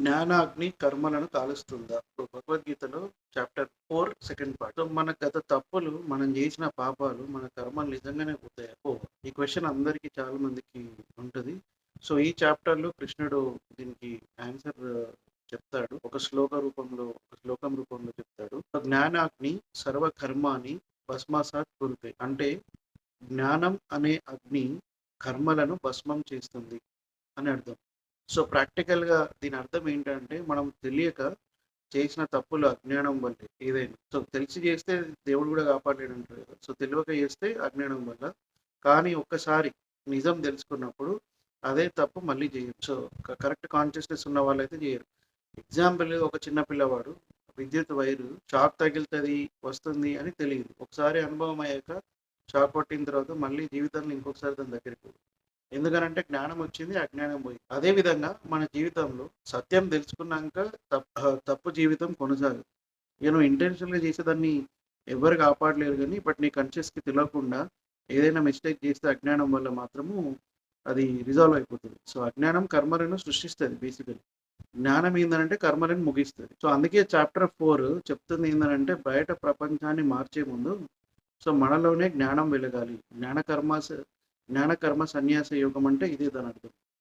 జ్ఞానాగ్ని కర్మలను కాలుస్తుందా? ఇప్పుడు భగవద్గీతలో చాప్టర్ 4 సెకండ్ పార్ట్. సో, మన గత తప్పులు, మనం చేసిన పాపాలు, మన కర్మలు నిజంగానే పోతాయా? పోవా? ఈ క్వెషన్ అందరికీ చాలా మందికి ఉంటది. సో, ఈ చాప్టర్‌లో కృష్ణుడు దీనికి ఆన్సర్ చెప్తాడు. ఒక శ్లోకం రూపంలో చెప్తాడు. జ్ఞానాగ్ని సర్వ కర్మాని భస్మసాత్ కురుతే. అంటే జ్ఞానం అనే అగ్ని కర్మలను భస్మం చేస్తుంది అని అర్థం. సో, ప్రాక్టికల్‌గా దీని అర్థం ఏంటంటే, మనం తెలియక చేసిన తప్పులు అజ్ఞానం వల్లే ఏదైనా. సో, తెలిసి చేస్తే దేవుడు గూడా కాపాడలేడంటారు కదా! సో, తెలవక చేస్తే అజ్ఞానం వల్ల. కానీ ఒక్కసారి నిజం తెలుసుకున్నప్పుడు అదే తప్పు మళ్ళీ చేయరు. సో, కరెక్ట్ కాన్షియస్‌నెస్ ఉన్న వాళ్ళైతే చేయరు. ఎగ్జాంపుల్, ఒక చిన్న పిల్లవాడు విద్యుత్ వైరు షాక్ తగిలితది, వస్తుంది అని తెలీదు. ఒకసారి అనుభవం అయ్యాక షాక్ కొట్టిన తర్వాత మళ్ళీ జీవితంలో ఇంకొకసారి దాని దగ్గరికి పోడు. ఎందుకనంటే జ్ఞానం వచ్చింది, అజ్ఞానం పోయింది. అదే విధంగా మన జీవితంలో సత్యం తెలుసుకున్నాక తప్పు జీవితం కొనసాగదు. ఇక నువ్వు ఇంటెన్షనల్‌గా చేసేదాన్ని ఎవ్వరు కాపాడలేరు గానీ, బట్ నీ కాన్షియస్‌కి తెలవకుండా ఏదైనా మిస్టేక్ చేస్తే అజ్ఞానం వల్ల మాత్రము అది రిజాల్వ్ అయిపోతది. సో, అజ్ఞానం కర్మలను సృష్టిస్తది బేసికల్లీ. జ్ఞానం ఏందనంటే కర్మలను ముగిస్తది. సో, అందుకే చాప్టర్ 4 చెప్తుంది ఏందనంటే, బయట ప్రపంచాన్ని మార్చే ముందు సో, మనలోనే జ్ఞానం వెలగాలి. జ్ఞాన కర్మ సన్యాస యోగం అంటే ఇదే దానర్థం.